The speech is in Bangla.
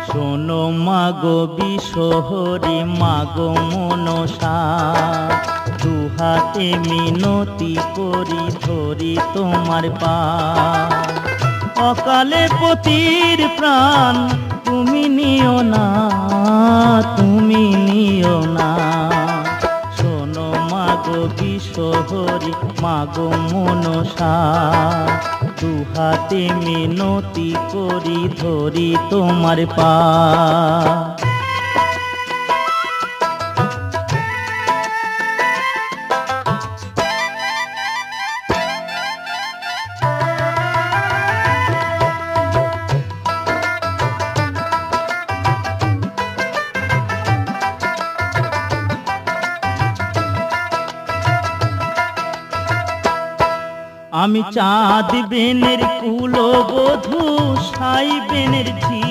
শোনো মাগো বিশহরি মাগো মনসা, দুহাতে মিনতি করি ধরি তোমার পা। অকালে পতির প্রাণ তুমি নিও না, তুমি নিও না। শোনো মাগো বিশহরি মাগো মনসা, দুহাতে মিনতি করি ধরি তোমার পা। আমি চাঁদ বেনের কুলবধূ, সাই বেনের ঝি,